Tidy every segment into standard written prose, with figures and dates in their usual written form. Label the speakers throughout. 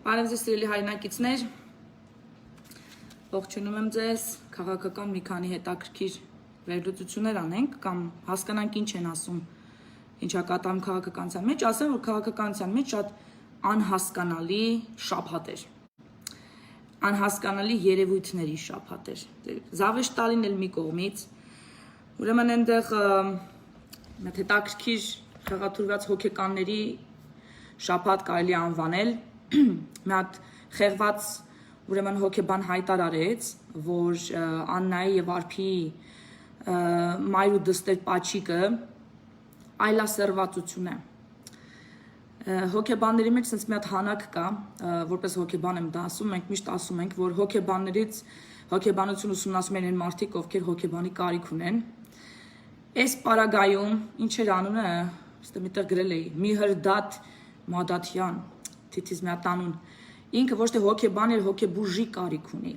Speaker 1: Բարև ձեզ սիրելի հայրենակիցներ, ողջունում եմ ձեզ, քաղաքական մի քանի հետաքրքիր վերլուծություններ անենք կամ հասկանանք ինչ են ասում, ինչա կատարում քաղաքականության մեջ, ասեմ, որ քաղաքականության մեջ շատ անհասկանալի շաբաթ էր, անհասկանալի երևույթների շաբաթ էր, զավեշտալին էլ մի կողմից, ուրեմն այնտեղ մեծ հետաքրքիր խաղաթուրված հոգեկանների շաբաթ կարելի է անվանել, մի հատ խեղված ուրեմն հոգեբան հայտարարեց, որ Աննայի եւ Արփի մայր ու դստեր պաչիկը այլասերվածություն է։ Հոգեբանների մեջ sense մի հատ հանակ կա, որպես հոգեբան եմ դա ասում, մենք միշտ ասում ենք, որ հոգեբաններից հոգեբանություն ուսումնասիրում են մարդիկ, ովքեր հոգեբանի կարիք ունեն։ Այս պարագայում ինչ էր անունը, ստե միտեղ գրել էի, Միհրդատ Մադաթյան, թիթիզ մի հատ անուն, ինքը ոչ թե հոգեբան էլ հոգեբուժի կարիք ունի։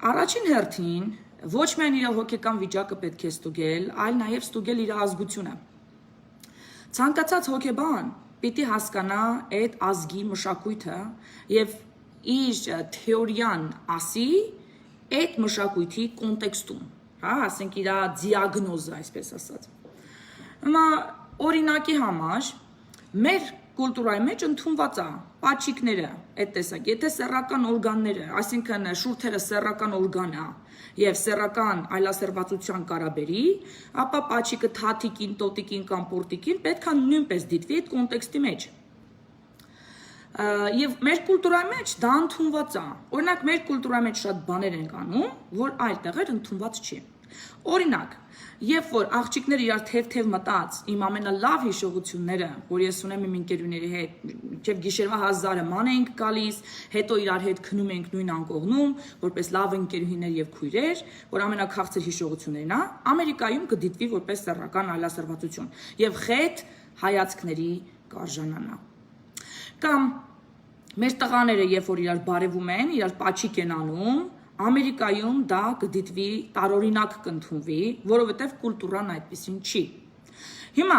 Speaker 1: Առաջին հերթին ոչ միայն իր հոգեկան վիճակը պետք է ստուգել, այլ նաև ստուգել իր ազգությունը։ Ցանկացած հոգեբան պիտի հասկանա այդ ազգի մշակույթը եւ իր թեորիան ասի այդ մշակույթի կոնտեքստում, հա, ասենք իր դիագնոզը, այսպես ասած։ Հիմա օրինակի համար մեր կուլտուրայի մեջ ընդունված է պաչիկները, այդ տեսակ, եթե սեռական օրգանները, այսինքն շուրթերը սեռական օրգան է եւ սեռական այլասերվածության կարաբերի, ապա պաչիկը թաթիկին, տոտիկին կամ պորտիկին պետք է նույնպես դիտվի այդ կոնտեքստի մեջ։ Եվ մեր կուլտուրայի մեջ դա ընդունված է։ Օրինակ մեր կուլտուրայի մեջ շատ բաներ են անում, որ այլ տեղեր ընդունված չի։ Օրինակ, երբ որ աղջիկները իրար թեթև մտած, իմ ամենալավ հիշողությունները, որ ես ունեմ իմ ընկերուների հետ, մինչև գիշերվա 1000-ը ման էինք գալիս, հետո իրար հետ քնում ենք նույն անկողնում, որպես լավ ընկերուհիներ եւ քույրեր, որ ամենաքաղցր հիշողություններն է, Ամերիկայում կդիտվի որպես սեռական այլասերվածություն եւ խետ հայացքների կարժանանա։ Կամ մեր տղաները, երբ որ իրար բարևում են, իրար պաչիկ են անում, Ամերիկայում դա կդիտվի տարօրինակ կընդունվի, որովհետև կուլտուրան այդպեսին չի։ Հիմա,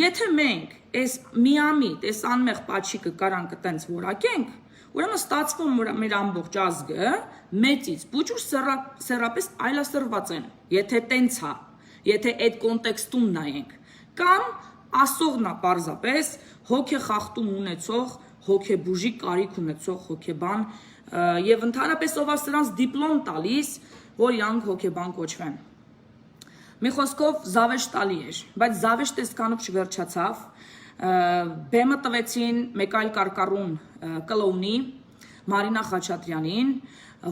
Speaker 1: եթե մենք այս միամիտ, այս անմեղ պաչիկը կարանք տենց որակենք, ուրեմն ստացվում մեր ամբողջ ազգը մեծից պուճուր սեռապես այլասերված են, եթե տենց է, եթե այդ կոնտեքստում նայենք, կամ ասողն է պարզապես հոգեխախտում ունեցող, հոգեբուժի կարիք ունեցող հոգեբան եւ ընդհանրապես ով է սրանց դիպլոմ տալիս, որ իրանք հոգեբան կոչվեն։ Մի խոսքով զավեշտալի էր, բայց զավեշտ տեսքանով չվերջացավ, բեմը տվեցին մեկ այլ կարկառուն կլոունի, Մարինա Խաչատրյանին,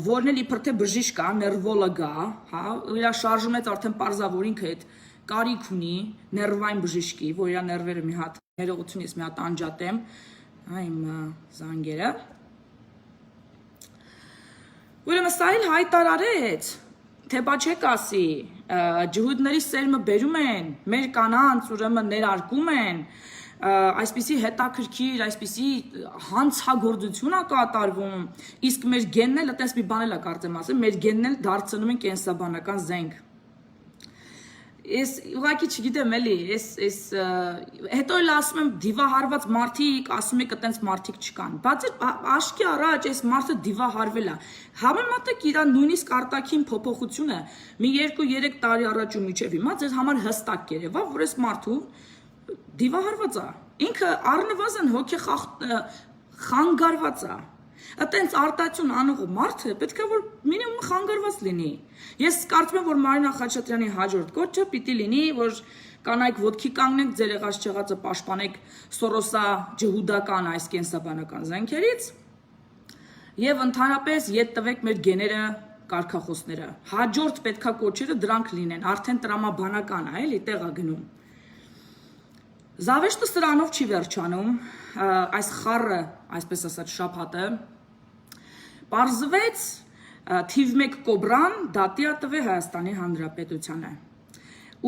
Speaker 1: որն էլ իբր թե բժիշկ է, ներվոլոգ է, հա, իր շարժումից արդեն պարզավոր ինքը այդ կարիք ունի ներվային բժիշկի, որ իր ներվերը մի հատ ներողություն ես մի հատ անջատեմ, հա իմ զանգերը։ Ուրեմն սա էլ հայտարարեց, թե բա չեք ասի, ջհուդների սերմը բերում են, մեր կանանց ուրեմն ներարկում են, այսպիսի հետաքրքիր, այսպիսի հանցագործություն է կատարվում, իսկ մեր գենն էլ, այտենց մի բան էլ է կարծեմ ասեմ, մեր գենն էլ դարձնում են կենսաբանական զենք։ Ես ուղղակի չգիտեմ էլի, հետո էլ ասում եմ դիվահարված մարդիկ, ասում եք այտենց մարդիկ չկան, բայց աշկի առաջ այս մարդը դիվահարվել է, համեմատեք իր նույնիսկ արտաքին փոփոխությունը մի 2-3 տարի առաջ ու մինչև հիմա ձեզ համար հստակ կերևա, որ այս մարդու դիվահարված է, ինքը առնվազն խանգարված է, այտենց արտահայտություն անող մարդը պետք է որ մինիմում խանգարված լինի։ Ես կարծում եմ, որ Մարինա Խաչատրյանի հաջորդ գործը պիտի լինի, որ կանայք ոտքի կանգնեք, ձեր եղած չեղածը պաշտպանեք Սորոսա ջհուդական այս կենսաբանական զենքերից եւ ընդհանրապես ետ տվեք մեր գեները, կարգախոսները։ Հաջորդ պետքա կոչերը դրանք լինեն, արդեն տրամաբանական է, էլի տեղ է գնում։ Զավեշտը սրանով չի վերջանում, այս խառը, այսպես ասած, շաբաթը, պարզվեց թիվ 1 կոբրան դատի է տվել Հայաստանի Հանրապետությանը։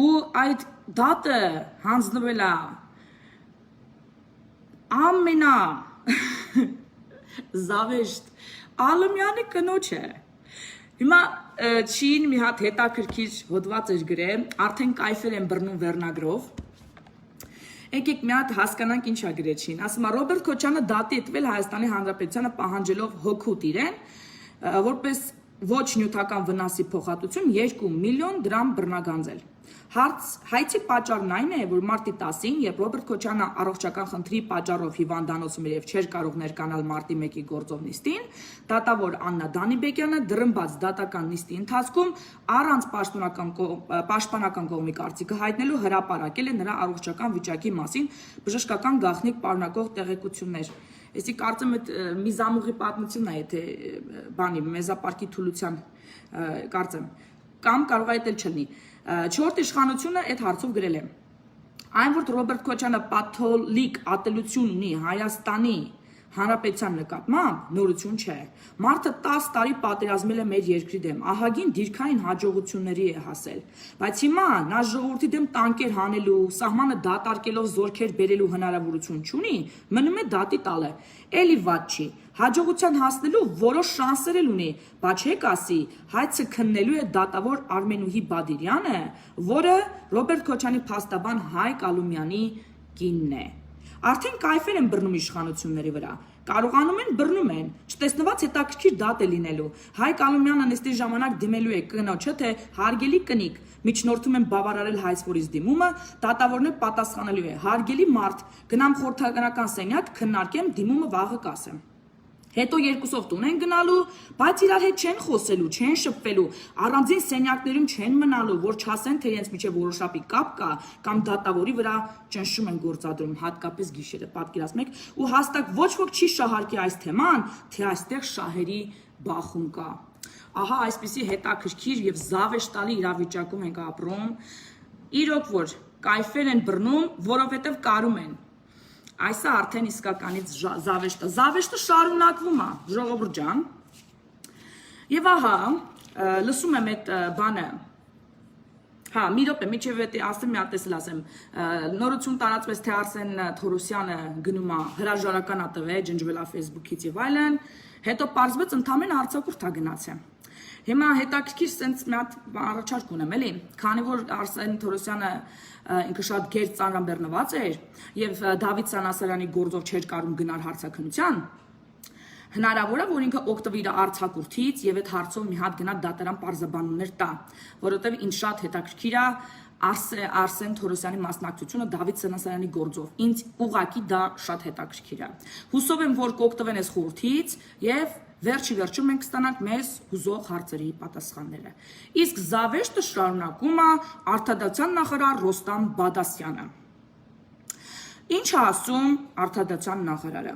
Speaker 1: Ու այդ դատը հանձնվել է ամենա զավեշտ Ալմյանի կնոջը։ Հիմա Չին մի հատ հետաքրքիր հոդված էր գրել, արդեն կայֆեր են բռնում վերնագրով։ Եկեք մի հատ հասկանանք ինչա գրեցին։ Ասում է Ռոբերտ Քոչյանը դատի է տվել Հայաստանի Հանրապետությանը պահանջելով հոգուտ իրեն, որպես ոչ նյութական վնասի փոխհատուցում 2 միլիոն դրամ բռնագանձել։ Հայցի պատճառն այն է, որ մարտի 10-ին, երբ Ռոբերտ Քոչյանը առողջական խնդրի պատճառով հիվանդանոցում էր եւ չէր կարող ներկանալ մարտի 1-ի գործով նիստին, դատավոր Աննա Դանիբեկյանը դրմբաց դատական նիստի ընթացքում առանց պաշտպանական կողմի կարծիքը հայտնելու հրապարակել է նրա առողջական վիճակի մասին բժշկական գաղտնիք պարունակող տեղեկություններ։ Այսի կարծեմ այդ մի զամուղի պատմությունն է, եթե բանի մեզապարկի թուլության կարծեմ, կամ կարող է այդել չլինի։ Չորրորդ իշխանությունը այդ հարցով գրել է. Այն որ Ռոբերտ Քոչյանը պաթոլիկ ատելություն ունի Հայաստանի Հանրապետության նկատմամբ նորություն չէ։ Մարդը 10 տարի պատերազմել է մեր երկրի դեմ, ահագին դիրքային հաջողությունների է հասել։ Բայց հիմա նա ժողովրդի դեմ տանկեր հանելու, սահմանը դատարկելով զորքեր բերելու հնարավորություն չունի, մնում է դատի տալը։ Էլի վատ չի։ Հաջողության հասնելու որոշ շանսեր էլ ունի, բայց չեք ասի, հայցը քննելու է դատավոր Արմենուհի Բադիրյանը, որը Ռոբերտ Քոչյանի փաստաբան Հայկ Ալումյանի կինն է։ Արդեն կայֆեր են բռնում իշխանությունների վրա, կարողանում են բռնում են, չտեսնված հետաքրքիր դատ է լինելու։ Հայկ Ալումյանը նստի ժամանակ դիմելու է կնոջը, թե հարգելի կնիկ, միջնորդում են բավարարել հայցվորից դիմումը, դատավորն է պատասխանելու է, հարգելի մարդ, գնամ խորհրդարանական սենյակ, քննարկեմ, դիմումը վաղը կասեմ։ Հետո երկուսով տուն են գնալու, բայց իրար հետ չեն խոսելու, չեն շփվելու, առանձին սենյակներում չեն մնալու, որ չասեն, թե իրենց միջև որոշապի կապ կա, կամ դատավորի վրա ճնշում են գործադրում, հատկապես գիշերը, պատկերացնում եք, ու հաստատ ոչ ոք չի շահարկի այս թեման, թե այստեղ շահերի բախում կա։ Ահա այսպիսի հետաքրքիր եւ զավեշտալի իրավիճակում ենք ապրում, իրոք որ կայֆեր են բռնում, որովհետեւ կարում են։ Այսը արդեն իսկականից զավեշտը շարունակվում է, ժողովուրդ ջան։ Եվ ահա, լսում եմ այդ բանը, հա, մի րոպե, միջև էտի ասեմ, մի հատ էլ ասեմ, նորություն տարածվեց, թե Արսեն Թորոսյանը գնում է հրաժարական ատվել, ջնջվել է Facebook-ից եւ այլն, հետո պարզվեց ընդամենը արձակուրդ է գնացել։ Հիմա հետաքրքիր sense մի հատ առաջարկ ունեմ, էլի, քանի որ Արսեն Թորոսյանը ինքը շատ գերծ ծանրաբեռնված էր եւ Դավիթ Սանասարյանի գործով չէր կարող գնալ հարցաքննության, հնարավոր է որ ինքը օգտվի իր արցակուրդից եւ այդ հարցով մի հատ գնա դատարան պարզաբանումներ տա, որովհետեւ ինձ շատ հետաքրքիր է Արսեն Թորոսյանի մասնակցությունը Դավիթ Սանասարյանի գործով։ Ինձ ուղղակի դա շատ հետաքրքիր է։ Հուսով եմ որ կօգտվեն այս խորհրդից եւ վերջի վերջում մենք կստանանք մեզ հուզող հարցերի պատասխանները։ Իսկ զավեշտը շարունակում է Արտադատության նախարար Ռոստամ Բադասյանը։ Ինչ է ասում Արտադատության նախարարը։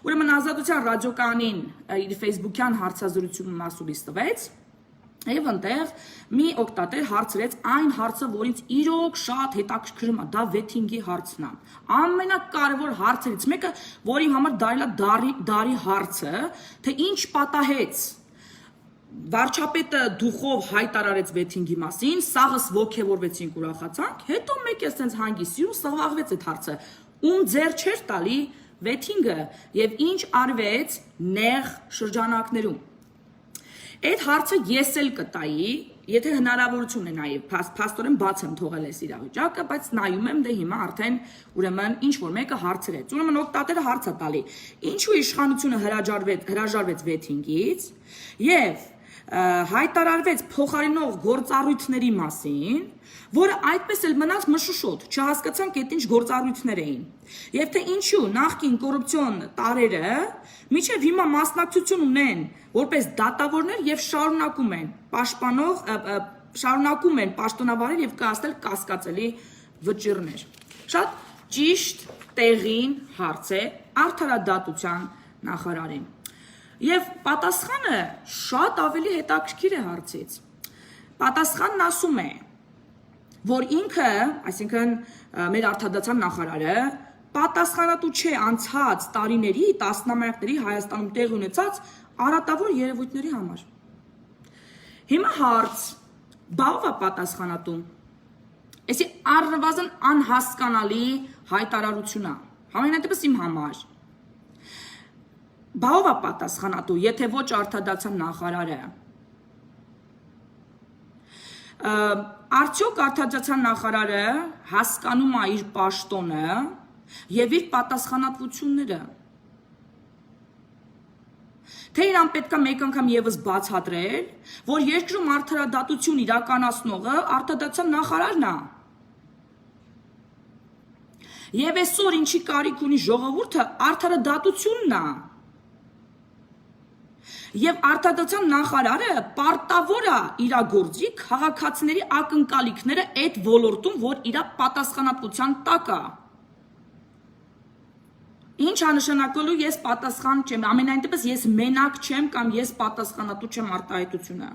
Speaker 1: Ուրեմն Ազատության ռադիոկանին իր Facebook-յան հարցազրույցում մասուլիս տվեց եւ այնտեղ մի օգտատեր հարցրեց այն հարցը, որ ինձ իրոք շատ հետաքրքրում է, դա վեթինգի հարցն է։ Ամենակարևոր հարցերից մեկը, որի համար դարի հարցը, թե ինչ պատահեց վարչապետը դուխով հայտարարեց վեթինգի մասին, սաղս ոգևորվեցինք, ուրախացանք, հետո մեկ է սենց հանգիսյուն սղաղվեց այդ հարցը։ Ում ձեռ չէր տալի վեթինգը եւ ինչ արվեց նեղ շրջանակներում։ Այդ հարցը ես էլ կտայի, եթե հնարավորություն է նաև փաստորեն բաց եմ թողել այս իրավիճակը, բայց նայում եմ դե հիմա արդեն ուրեմն ինչ որ մեկը հարցրեց։ Ուրեմն օգտատերը հարց է տալի. ինչու իշխանությունը հրաժարվեց վեթինգից եւ հայտարարվեց փոխարինող գործառույթների մասին, որը այդպես էլ մնաց մշուշոտ, չհասկացանք այդ ինչ գործառույթներ էին։ Եվ թե ինչու նախկին կոռուպցիոն տարերը մինչև հիմա մասնակցություն ունեն որպես դատավորներ եւ շարունակում են պաշտոնավարել եւ կայացնել կասկածելի վճիռներ։ Շատ ճիշտ տեղին հարց է արդարադատության նախարարին։ Եվ պատասխանը շատ ավելի հետաքրքիր է հարցից։ Պատասխանն ասում է, որ ինքը, այսինքն մեր արդարադատության նախարարը, պատասխանատու չէ անցած տարիների, տասնամյակների Հայաստանում տեղի ունեցած արատավոր երևույթների համար։ Հիմա հարց, բա ով է պատասխանատու։ Այսի առնվազն անհասկանալի հայտարարություն է, համենայնպես իմ համար։ Բա ով է պատասխանատու, եթե ոչ արդարադատության նախարարը։ Արդյոք արտադրության նախարարը հասկանում է իր պաշտոնը եւ իր պատասխանատվությունները։ Թե իրան պետք է մեկ անգամ եւս բացատրել, որ երկրում արդարադատություն իրականացնողը արտադրության նախարարն է։ Եվ այսօր ինչի կարիք ունի ժողովուրդը արդարադատությունն է։ Եվ արտադրության նախարարը պարտավոր է իրագործի քաղաքացիների ակնկալիքները այդ ոլորտում, որ իր պատասխանատվության տակ է։ Ինչ է նշանակելու ես պատասխան չեմ, ամենայն դեպս ես մենակ չեմ կամ ես պատասխանատու չեմ արտահայտությունը։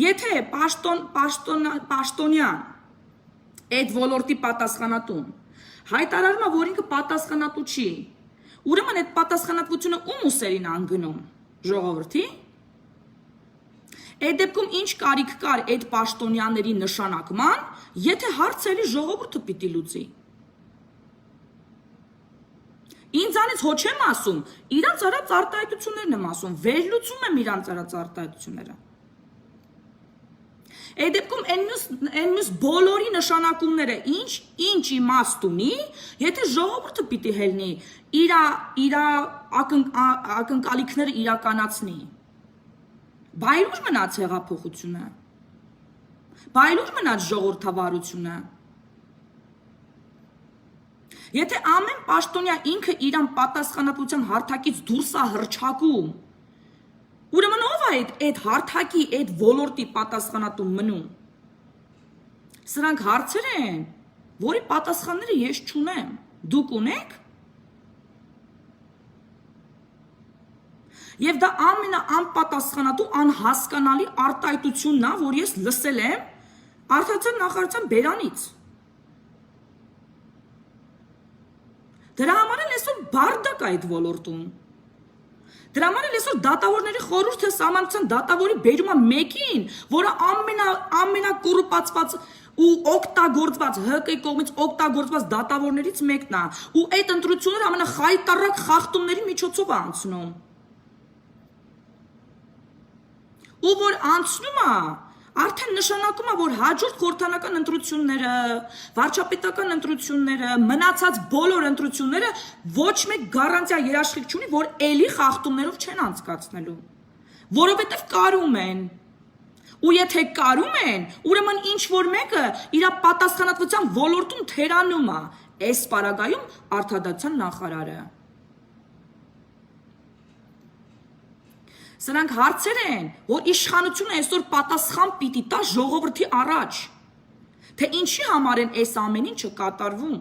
Speaker 1: Եթե պաշտոնյան այդ ոլորտի պատասխանատուն հայտարարում է, որ ինքը պատասխանատու չի, ուրեմն այդ պատասխանատվությունը ում ուսերին անգնում, ժողովրդի։ Այդ դեպքում ինչ կարիք կար այդ պաշտոնյաների նշանակման, եթե հարցերի ժողովուրդը պիտի լուծի։ Ինձանից հո չեմ ասում, իրանց արած արտահայտություններն եմ ասում, վերլուծում եմ իրանց արած արտահայտությունները։ Այդ դեպքում այն մյուս բոլորի նշանակումները ինչ իմաստ ունի, եթե ժողովուրդը պիտի հելնի իր ակնկալիքները իրականացնի։ Բայր ուր մնաց հեղափոխությունը։ Բայր ուր մնաց ժողովրդավարությունը։ Եթե ամեն պաշտոնյա ինքը իրան պատասխանատվության հարթակից դուրս է հռչակում, ուրեմն ով է այդ հարթակի, այդ ոլորտի պատասխանատու մնում։ Սրանք հարցեր են, որի պատասխանները ես չունեմ, դուք ունեք։ Եվ դա ամենաանպատասխանատու անհասկանալի արտահայտությունն է, որ ես լսել եմ արտադրության նախարարության բերանից։ Դրա համար էլ այսօր բարդակ է այդ ոլորտում։ Դրա համար էլ այսօր դատավորների խորհուրդը սահմանության դատավորի բերում է մեկին, որը ամենակոռուպացված ու օգտագործված ՀԿ-ի կողմից օգտագործված դատավորներից մեկն է, ու այդ ընտրությունները ամենախայտառակ խախտումների միջոցով է անցնում։ Ու որ անցնում է, արդեն նշանակում է, որ հաջորդ խորհրդանական ընտրությունները, վարչապետական ընտրությունները, մնացած բոլոր ընտրությունները ոչ մեկ գարանտիա երաշխիք չունի, որ էլի խախտումներով չեն անցկացնելու, որովհետև կարում են։ Ու եթե կարում են, ուրեմն ինչ որ մեկը իր պատասխանատվության ոլորտում թերանում է, այս պարագայում արտադրության նախարարը։ Սրանք հարցեր են, որ իշխանությունը այսօր պատասխան պիտի տա ժողովրդի առաջ, թե ինչի համար են այս ամեն ինչը կատարվում։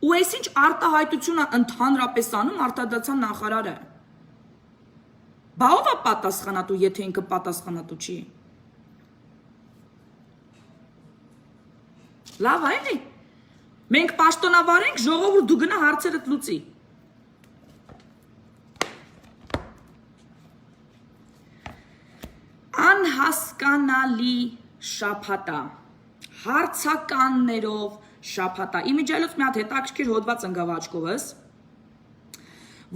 Speaker 1: Ու այս ինչ արտահայտությունը ընդհանրապես անում արտադրության նախարարը։ Բա ով է պատասխանատու, եթե ինքը պատասխանատու չի։ Լավ այլի։ Մենք պաշտոնավար ենք, ժողովուրդ դու գնա հարցերդ լուծի։ Անհասկանալի շաբաթա, հարցականներով շաբաթա։ Իմիջիայլոց մի հատ հետաքրքիր հոդված ընկավ աչքովս,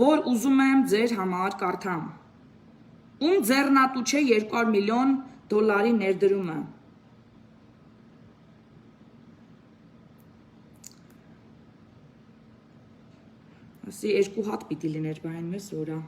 Speaker 1: որ ուզում եմ ձեր համար կարդամ։ Ում ձեռնատու չէ $200 միլիոն ներդրումը։ Ասի երկու հատ պիտի լիներ բայն մեզ որա։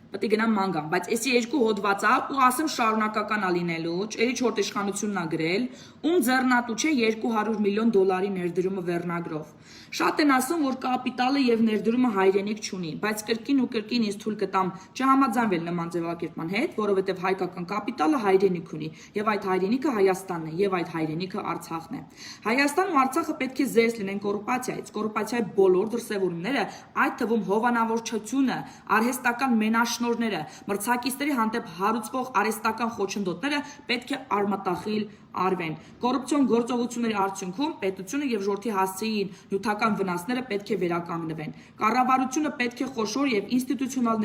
Speaker 1: Պետք է գնամ մանգամ, բայց այսի երկու հոդված է ու ասեմ շարունակական է լինելու, ճերի չորտ իշխանությունն է գրել, ում ձեռնատու չէ $200 միլիոն ներդրումը վերնագրով։ Շատ են ասում, որ կապիտալը եւ ներդրումը հայրենիք չունի, բայց կրկին ու կրկին ինձ թույլ կտամ չհամաձայնվել նման ձևակերպման հետ, որովհետեւ հայկական կապիտալը հայրենիք ունի, եւ այդ հայրենիքը Հայաստանն է, եւ այդ հայրենիքը Արցախն է։ Հայաստանն ու Արցախը պետք է զերծ լինեն կոռուպացիայից, կոռուպացիայի բոլոր դրսևորումները, այդ թվում հովանավորչությունը, արհեստական մենաշնորհները, մրցակիցների հանդեպ հարուցվող արհեստական խոչընդոտները պետք է արմատախիլ արվեն։ Կոռուպցիոն գործողությունների արդյունքում պետությունը եւ ժողովրդի հասցեին նյութական վնասները պետք է վերականգնվեն։ Կառավարությունը պետք է խոշոր եւ ինստիտուցիոնալ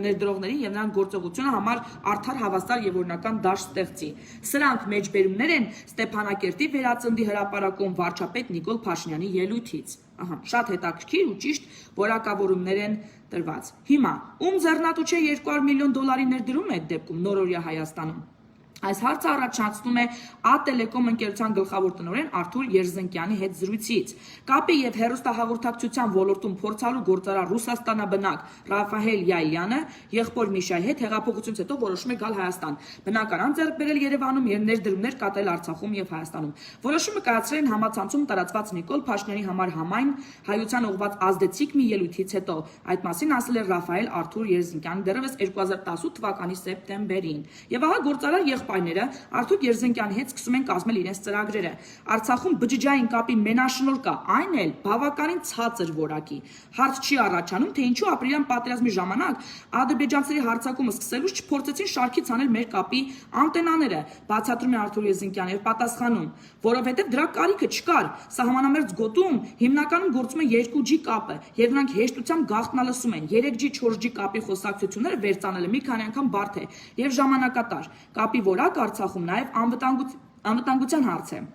Speaker 1: ներդրողներին եւ նրանց գործողությունը համար արդար հավասար եւ օրինական դաշտ ստեղծի։ Սրանք մեջբերումներ են Ստեփանակերտի վերածնդի հրապարակում վարչապետ Նիկոլ Փաշինյանի ելույթից։ Ահա, շատ հետաքրքիր ու ճիշտ որակավորումներ են տրված։ Հիմա ում ձեռնատու չէ 200 միլիոն դոլարի ներդրում է այդ դեպքում նորօրյա Հայաստանում։ Այս հարցը առաջացնում է Ա-Տելեկոմ ընկերության գլխավոր տնօրեն Արթուր Երզնկյանի հետ զրույցից։ Կապի եւ հեռուստահաղորդակցության ոլորտում փորձալու գործարար Ռուսաստանաբնակ Ռաֆահել Յայլյանը եղբոր Միշայի հետ հեղափոխությունից հետո որոշում է գալ Հայաստան։ Բնականon ձեռք բերել Երևանում եւ ներդրումներ կատարել Արցախում եւ Հայաստանում։ Որոշումը կայացրել են համացանցում տարածված Նիկոլ Փաշինյանի համար համայն հայության ուղղված ազդեցիկ մի ելույթից հետո։ Այդ մասին ասել է Ռաֆայել Արթուր Երզնկյանը դեռևս 2018 թվականի սեպտեմբերին։ Եվ ահա գործարար եղբայրները Արթուր Երզնկյանի հետ սկսում են կազմել իրենց ծրագրերը։ Արցախում բջջային կապի մենաշնորհ կա, այն էլ բավականին ցածր որակի։ Հարց չի առաջանում, թե ինչու ապրիլյան պատերազմի ժամանակ ադրբեջանցիների հարձակումը սկսելուց չփորձեցին շարքից անել մեր կապի անտենաները, բացատրում է Արթուր Երզնկյանը եւ պատասխանում, որովհետեւ դրա կարիքը չկար։ Սահմանամերձ գոտում հիմնականում գործում է 2G կապը, եւ նրանք հեշտությամբ գաղտնալսում են 3G, 4G կապի խոսակցությունները վերցանելը մի քանի անգամ բարդ է եւ ժամանակատար։ Կապի որակ Արցախում նաեւ անվտանգության հարց է։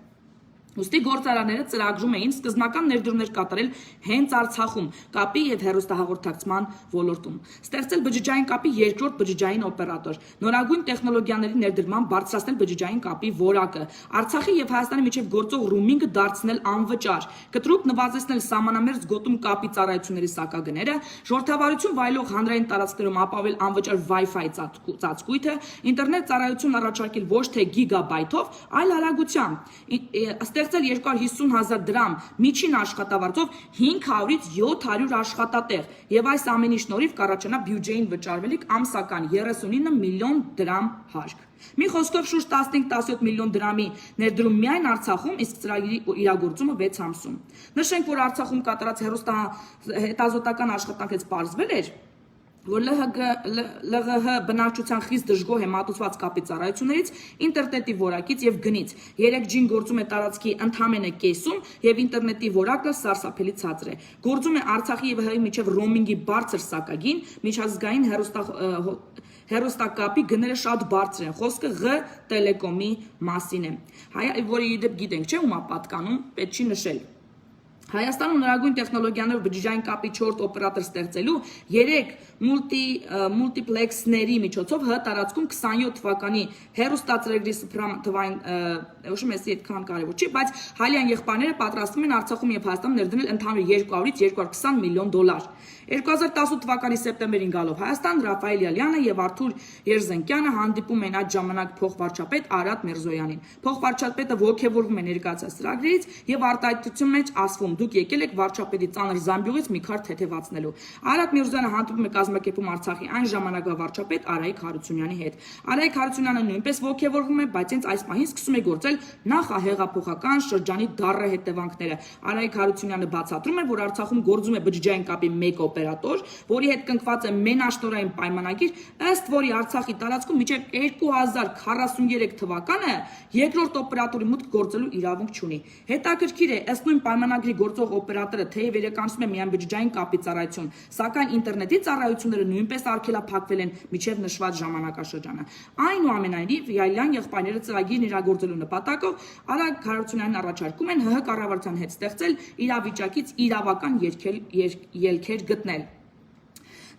Speaker 1: Ուստի գործարանները ծրագրում էին սկզբնական ներդրումներ կատարել հենց Արցախում կապի եւ հեռուստահաղորդակցման ոլորտում, ստեղծել բջջային կապի երկրորդ բջջային օպերատոր, նորագույն տեխնոլոգիաների ներդրման բարձրացնել բջջային կապի որակը, Արցախի եւ Հայաստանի միջև գործող ռումինգը դարձնել անվճար, կտրուկ նվազեցնել սահմանամերձ գոտում կապի ծառայությունների սակագները, ժողովրդավարություն վայելող հանրային տարածքներում ապավել անվճար Wi-Fi ծածկույթը, ինտերնետ ծառայություն առաջարկել ոչ թե գիգաբայթով, այլ արագությամբ, ստեղծել 250,000 դրամ միջին աշխատավարձով 500-ից 700 աշխատատեղ եւ այս ամենի շնորհիվ կառաջանա բյուջեին վճարվելիք ամսական 39 միլիոն դրամ հարկ։ Մի խոսքով շուրջ 15-17 միլիոն դրամի ներդրում միայն Արցախում, իսկ ծրագրի իրագործումը 6 ամսում։ Նշենք, որ Արցախում կատարած հետազոտական աշխատանքից պարզվել էր, որ ԼՂՀ բնակչության խիստ դժգոհ է մատուցված կապի ծառայություններից, ինտերնետի որակից եւ գնից։ 3G-ն գործում է տարածքի ընդամենը կեսում եւ ինտերնետի որակը սարսափելի ցածր է։ Գործում է Արցախի եւ ՀՀ-ի միջև ռոմինգի բարձր սակագին, միջազգային հեռուստակապի գները շատ բարձր են։ Խոսքը Ղ-Տելեկոմի մասին է։ Որը իդեպ գիտենք, չէ՞, ումա պատկանում, պետք չի նշել։ Հայաստանում նորագույն տեխնոլոգիաներով բջջային կապի 4 օպերատոր ստեղծելու 3 մուլտիպլեքսների միջոցով ՀՀ տարածքում 27 թվականի հեռուստածրագրի սփռամ թվային ուշում էսի այդքան կարևոր չի, բայց հալյան եղբայրները պատրաստվում են Արցախում եւ Հայաստանում ներդնել ընդհանուր 200-ից 220 միլիոն դոլար։ 2018 թվականի սեպտեմբերին գալով Հայաստան Ռաֆայել Յալյանը եւ Արթուր Երզնկյանը հանդիպում են այդ ժամանակ փոխվարչապետ Արադ Միրզոյանին։ Փոխվարչապետը ողջևորվում է ներկայացած ծրագրից եւ արտահայտության մեջ ասվում. Դուք եկել եք վարչապետի ծանր զամբյուղից մի քար թեթևացնելու։ Արադ Միրզոյանը հանդիպում է կազմակերպում Արցախի այն ժամանակվա վարչապետ Արայիկ Հարությունյանի հետ։ Արայիկ Հարությունյանը նույնպես ողջևորվում է, բայց հենց այս պահին սկսում է գործել նախահեղափոխական շրջանի դառը հետևանքները։ Արայիկ Հարությունյանը բացատրում է, որ Արցախում գործում է բջջային կապի մեկ օպերատոր, որի հետ կնքված է մենաշնորհային պայմանագիր, ըստ որի Արցախի տարածքում մինչև 2043 թվականը երկրորդ օպերատորի մուտք գործելու իրավունք չունի։ Հետաքրքիր է, ըստ նույն պայմանագրի գործող օպերատորը թեև իրականացնում է միայն բջջային կապի ծառայություն, սակայն ինտերնետի ծառայությունները նույնպես արգելափակվել են մինչև նշված ժամանակաշրջանը։ Այնուամենայնիվ, Յալյան եղբայրները ծրագիրն իրագործելու նպատակով Արայիկ Հարությունյանին առաջարկում են ՀՀ կառավարության հետ ստեղծել իրավիճակից իրավական ելքեր գտնել։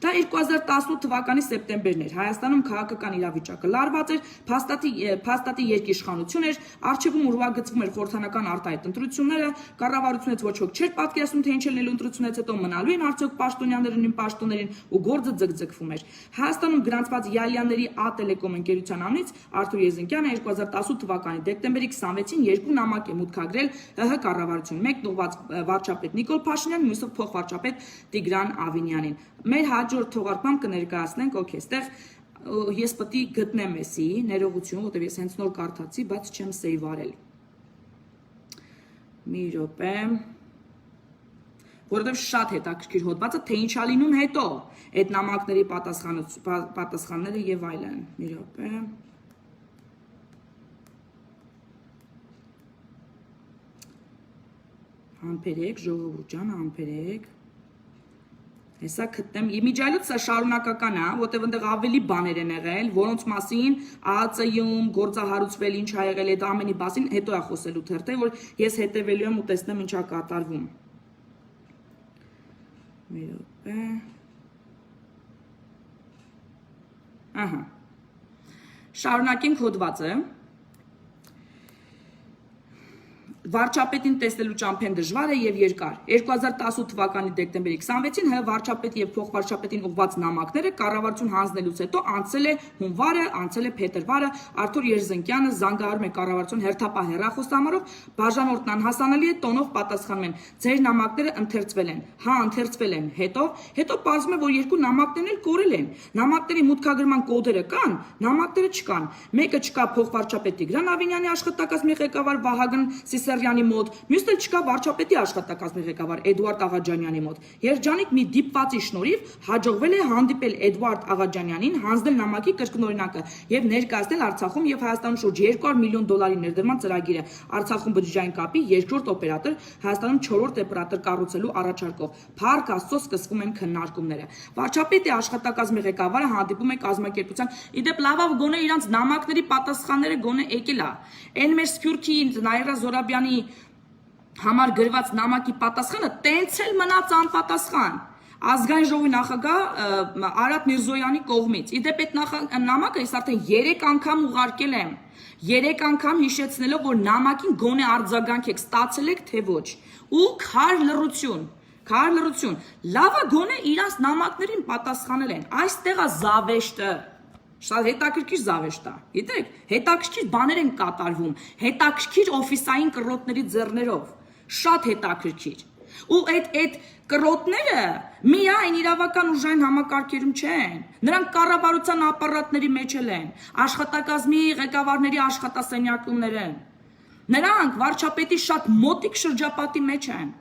Speaker 1: Դա 2018 թվականի սեպտեմբերն էր։ Հայաստանում քաղաքական իրավիճակը լարված էր, փաստատի երկիշխանություն էր, արչևում ուրվագծվում էր խորհրդանական արտահայտ ընտրությունները, կառավարությունից ոչ ոք չէր պատկերացնում, թե ինչ է լինելու ընտրությունից հետո մնալու են արդյոք պաշտոնյաները նույն պաշտոններին ու գործը ձգձգվում էր։ Հայաստանում գրանցված Յալյանների Ա-Տելեկոմ ընկերության անունից Արթուր Երզնկյանը 2018 թվականի դեկտեմբերի 26-ին երկու նամակ է մուտքագրել ՀՀ կառավարություն, մեկն ուղղված վարչապետ Նիկոլ Փաշինյանին, մյուսը փոխվարչապետ Տիգրան Ավինյանին։ Մեր հաջորդ թողարկմամբ կներկայացնենք, օքեյ, այստեղ ես պետք է գտնեմ էսի ներողություն, որտեղ ես հենց նոր կարդացի, բայց չեմ սեյվ արել։ Մի րոպե։ Որովհետև շատ հետաքրքիր հոդվածը, թե ինչ ա լինում հետո, այդ նամակների պատասխանները եւ այլն։ Մի րոպե։ Համբերեք, ժողովուրդ ջան, համբերեք։ Հեսա գտնեմ, իմիջայլոց սա շարունակական է, որտեղ այնտեղ ավելի բաներ են եղել, որոնց մասին ԱԱՑ-ում գործահարուցվել ինչ ա եղել, այդ ամենի մասին հետո է խոսելու թերթե, որ ես հետևելու եմ ու տեսնեմ ինչ ա կատարվում։ Մի րոպե։ Ահա։ Շարունակենք հոդվածը։ Վարչապետին տեսնելու ճամփեն դժվար է եւ երկար։ 2018 թվականի դեկտեմբերի 26-ին ՀՀ վարչապետի եւ փոխվարչապետին ուղղված նամակները կառավարություն հանձնելուց հետո անցել է հունվարը, անցել է փետրվարը, Արթուր Երզնկյանը զանգահարում է կառավարություն հերթապահ հեռախոսահամարով, բաժանորդն անհասանելի է տոնով պատասխանում են. ձեր նամակները ընթերցվել են։ Հա, ընթերցվել են։ Հետո պարզվում է, որ երկու նամակներն էլ կորել են։ Նամակների մուտքագրման կոդերը կան, նամակները չկան։ Մեկը չկա փոխվարչապետ Տիգրան Ավինյանի աշխատակազմի ղեկավար Վահագն Սիսարյանի մոտ, մյուսն էլ չկա վարչապետի աշխատակազմի ղեկավար Էդուարդ Աղաջանյանի մոտ։ Երջանիկ մի դիպվածի շնորհիվ հաջողվել է հանդիպել Էդուարդ Աղաջանյանին, հանձնել նամակի կրկնօրինակը եւ ներկայացնել Արցախում եւ Հայաստանում շուրջ 200 միլիոն դոլարի ներդրման ծրագիրը։ Արցախում բջջային կապի երկրորդ օպերատոր, Հայաստանում 4-րդ օպերատոր կառուցելու առաջարկով։ Փառք Աստծո, սկսվում են քննարկումները։ Վարչապետի աշխատակազմի ղեկավարը հանդիպում է կազմակերպության։ Իդեպ լավավ գոնե իրանց նամակների պատասխանները գոնե եկել է։ Այն մեր Սփյուռքի Նաիրա Զորաբյանի համար գրված նամակի պատասխանը տենց էլ մնաց անպատասխան։ Ազգային ժողովի նախագահ Արադ Միրզոյանի կողմից։ Իդեպ այդ նամակը ես արդեն 3 անգամ ուղարկել եմ։ 3 անգամ հիշեցնելով, որ նամակին գոնե արձագանք եք ստացել եք, թե ոչ։ Ու քար լռություն։ Լավա գոնե իրանց նամակներին պատասխանել են։ Այստեղ է զավեշտը։ Շատ հետաքրքիր զավեշտ է, գիտեք, հետաքրքիր բաներ են կատարվում, հետաքրքիր օֆիսային կռոտների ձեռներով, շատ հետաքրքիր։ Ու այդ կռոտները միայն իրավական ուժային համակարգերում չեն, նրանք կառավարության ապարատների մեջ են, աշխատակազմի ղեկավարների աշխատասենյակումներ են, նրանք վարչապետի շատ մոտիկ շրջապատի մեջ են։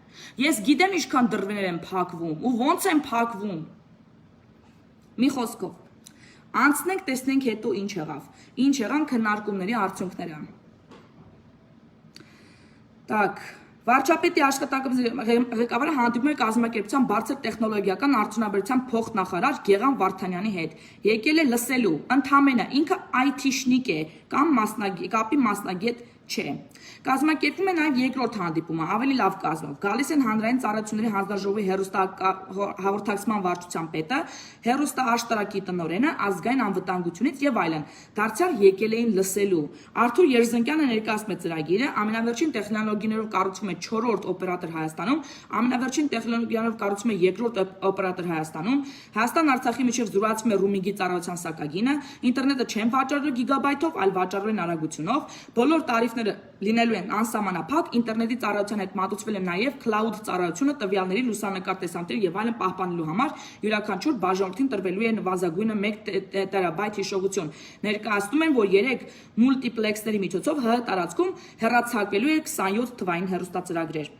Speaker 1: Ես գիտեմ ինչքան դռներ են փակվում ու ոնց են փակվում։ Մի խոսքով անցնենք, տեսնենք հետո ինչ եղավ։ Ինչ եղան քննարկումների արդյունքները։ Так, վարչապետի աշխատակազմի ղեկավարը հանդիպում է կազմակերպության բարձր տեխնոլոգիական արդյունաբերության փոխնախարար Գեղամ Վարդանյանի հետ։ Եկել է լսելու, ընդամենը ինքը IT-շնիկ է կամ կապի մասնագետ չէ։ Կազմակերպում է նաև երկրորդ հանդիպումը, ավելի լավ կազմով։ Գալիս են հանրային ծառայությունների հանձնաժողովի հեռուստահաղորդակցման վարչության պետը, հեռուստաաշտարակի տնօրենը, ազգային անվտանգությունից եւ այլն։ Դարձյալ եկել էին լսելու։ Արթուր Երզնկյանը ներկայացնում է ծրագիրը, ամենավերջին տեխնոլոգիաներով կառուցում է 4-րդ օպերատոր Հայաստանում, ամենավերջին տեխնոլոգիաներով կառուցում է 2-րդ օպերատոր Հայաստանում, Հայաստան-Արցախի միջև զրոյացում է ռումինգի ծառայության սակագինը, ինտերնետը չեն վաճառել գիգաբայթով, այլ վաճառել են արագությունով, բոլոր տարիֆները լինելու են անսահմանափակ, ինտերնետի ծառայության հետ մատուցվել է նաև cloud ծառայությունը տվյալների լուսանկար տեսանյութերի եւ այլն պահպանելու համար յուրաքանչյուր բաժանորդին տրվելու է նվազագույնը 1 տերաբայթ հիշողություն։ Ներկայացնում են, որ 3 մուլտիպլեքսների միջոցով ՀՀ տարածքում հեռացակվելու է 27 թվային հեռուստածրագրեր։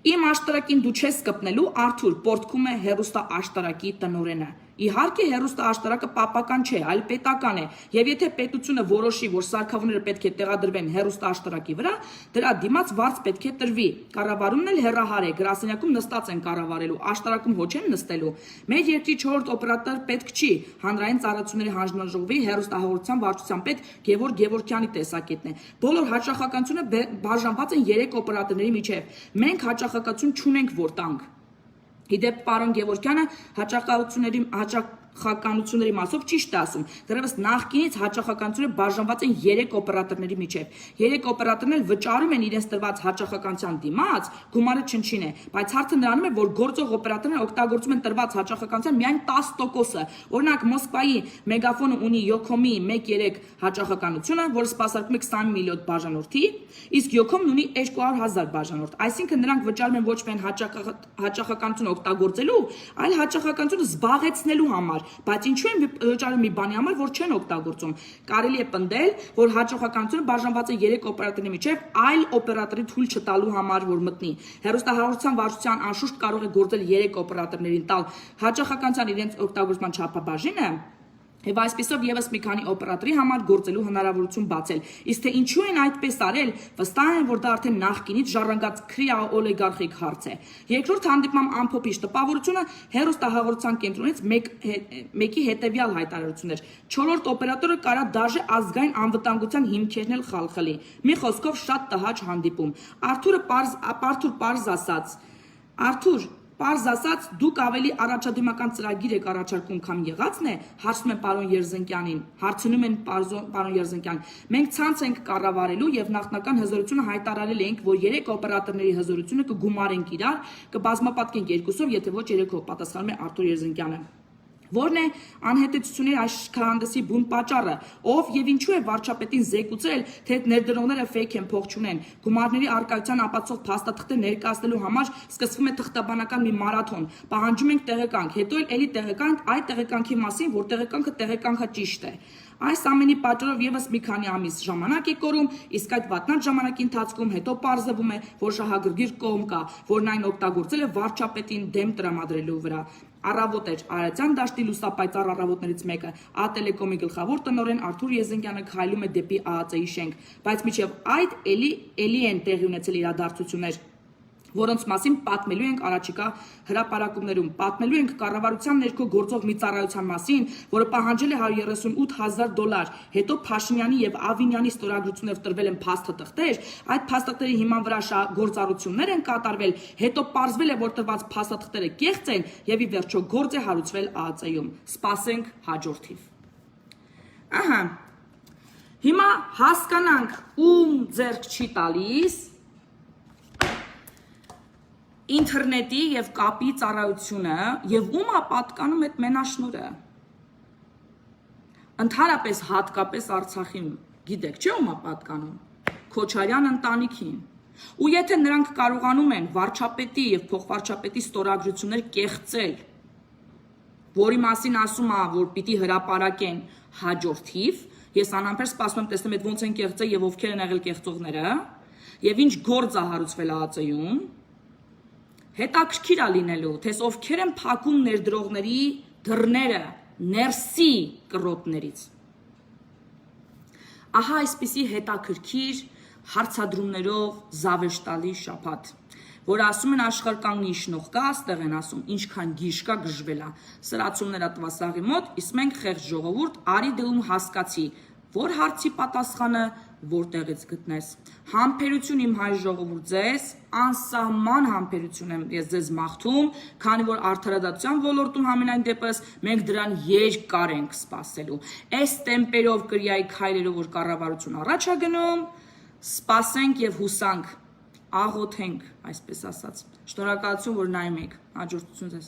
Speaker 1: Իմ աշտարակին դու չես կպնելու, Արթուր, պորտքում է հեռուստա աշտարակի տնօրենը։ Իհարկե հեռուստա աշտարակը պապական չէ, այլ պետական է, եւ եթե պետությունը որոշի, որ սարքավորները պետք է տեղադրվեն հեռուստա աշտարակի վրա, դրա դիմաց վարձ պետք է տրվի։ Կառավարումն էլ հեռահար է, գրասենյակում նստած են կառավարելու, աշտարակում ոչ են նստելու։ Մեր երկրի 4-րդ օպերատոր պետք չի, հանրային ծառայությունների հանձնաժողովի հեռուստահաղորդության վարչության պետ Գևորգ Գևորգյանի տեսակետն է։ Բոլոր հաճախականությունը բաժանված են 3 օպերատորների միջև։ Մենք հաճախակություն չունենք, որ տանք։ Իդեպ պարոն Գևորգյանը հաճախականությունների մասով ճիշտ է ասում։ Դեռևս նախկինից հաճախականությունը բաժանված են 3 օպերատորների միջև։ 3 օպերատորն էլ վճարում են իրենց տրված հաճախականության դիմաց, գումարը չնչին է, բայց հարցը նրանում է, որ գործող օպերատորները օգտագործում են տրված հաճախականության միայն 10%-ը։ Օրինակ Մոսկվայի Մեգաֆոնը ունի Յոքոմի 1-3 հաճախականությունը, որը սպասարկում է 20 միլիոն բաժանորդի, իսկ Յոքոմն ունի 200,000 բաժանորդ։ Այսինքն նրանք վճարում են ոչ միայն հաճախականությունը օգտագործելու, այլ հաճախականությունը զբաղեցնելու համար, բայց ինչու են վճարում մի բանի համար, որ չեն օգտագործում։ Կարելի է պնդել, որ հաճախականությունը բաժանված է 3 օպերատորների միջև, այլ օպերատորի թույլ չտալու համար, որ մտնի։ Հեռուստահաղորդության վարչության անշուշտ կարող է գործել 3 օպերատորներին տալ հաճախականության իրենց օգտագործման չափաբաժինը, Եվ այսպեսով եւս մի քանի օպերատորի համար գործելու հնարավորություն բացել։ Իսկ թե ինչու են այդպես արել, վստահ են, որ դա արդեն նախկինից ժառանգած քրեա-օլիգարխիկ հարց է։ Երկրորդ հանդիպման ամփոփիչ տպավորությունը հեռուստահաղորդության կենտրոնից մեկի հետևյալ հայտարարությունն էր։ Չորրորդ օպերատորը կարա դաժե ազգային անվտանգության հիմքերն էլ խալխլի։ Մի խոսքով շատ տհաճ հանդիպում։ Արթուր Պարզ ասած, դուք ավելի առաջադիմական ծրագիր եք առաջարկում, քան եղածն է, հարցնում են պարոն Երզենկյանին, հարցնում են պարոն Երզենկյան։ Մենք ցանց ենք կառավարելու եւ նախնական հզորությունը հայտարարել ենք, որ 3 օպերատորների հզորությունը կգումարենք իրար, կբազմապատկենք 2-ով, եթե ոչ 3-ով, պատասխանում է Արթուր Երզենկյանը։ Որն է անհետեցությունների աշխարհանդեսի բուն պատճառը, ով եւ ինչու է վարչապետին զեկուցել, թե ներդրողները ֆեյք են, փող չունեն։ Գումարների արկայության ապացող փաստաթղթեր ներկայացնելու համար սկսվում է թղթաբանական մի մարաթոն։ Պահանջում ենք տեղեկանք, հետո էլի տեղեկանք այդ տեղեկանքի մասին, որ տեղեկանքը ճիշտ է։ Այս ամենի պատճառով եւս մի քանի ամիս ժամանակ է կորում, իսկ այդ վատնած ժամանակի ընթացքում հետո պարզվում է, որ շահագրգիռ կողմ կա, որն այն օգտագործել է վարչապետին դեմ տրամադրելու վրա։ Առավոտ էր Արարատյան դաշտի լուսապայծառ առավոտներից մեկը, Ա-Տելեկոմի գլխավոր տնօրեն Արթուր Եզենկյանը քայլում է դեպի ԱԱԾ-ի շենք, բայց մինչև այդ էլի են տեղի ունեցել իրադարձություններ, որոնց մասին պատմելու ենք առաջիկա հրապարակումներում։ Պատմելու ենք կառավարության ներքո գործող մի ծառայության մասին, որը պահանջել է $138,000, հետո Փաշինյանի եւ Ավինյանի ստորագրություններ տրվել են փաստաթղթեր, այդ փաստաթղթերի հիման վրա գործառույթներ են կատարվել, հետո պարզվել է, որ տրված փաստաթղթերը կեղծ են եւ ի վերջո գործ է հարուցվել ԱԱԾ-ում։ Սպասենք հաջորդիվ։ Ահա։ Հիմա հասկանանք ում ձեռք չի տալիս ինտերնետի եւ կապի ծառայությունը եւ ում է պատկանում այդ մենաշնորհը։ Ընդհանրապես հատկապես Արցախին, գիտեք, չէ՞ ում է պատկանում։ Քոչարյան ընտանիքին։ Ու եթե նրանք կարողանում են վարչապետի եւ փոխվարչապետի ստորագրություններ կեղծել, որի մասին ասում է, որ պիտի հրապարակեն հաջորդիվ, ես անհամբեր սպասում եմ տեսնեմ այդ ոնց են կեղծել եւ ովքեր են եղել կեղծողները, եւ ինչ գործ է հարուցվել ԱԱԾ-ում, հետաքրքիր է լինելու, թե ովքեր են փակում ներդրողների դռները ներսի կռոտներից։ Ահա այսպիսի հետաքրքիր հարցադրումներով զավեշտալի շաբաթ, որ ասում են աշխարհկանգնի իշխնող կա, աստեղ են ասում, ինչքան գիշ կա գժվելա, սրացումները տվասաղի մոտ, իսկ մենք խեղճ ժողովուրդ արի դնում հասկացի, որ հարցի պատասխանը որտեղից գտնես։ Համբերություն իմ հայ ժողովուրդ ձեզ, անսահման համբերություն եմ ես ձեզ մաղթում, քանի որ արդարադատության ոլորտում համենայն դեպս մենք դրան երկար ենք սպասելու։ Այս տեմպերով կրիայի քայլերով որ կառավարություն առաջ է գնում, սպասենք եւ հուսանք, աղոթենք, այսպես ասած։ Շնորհակալություն, որ նայում եք։ Հաջորդություն ձեզ։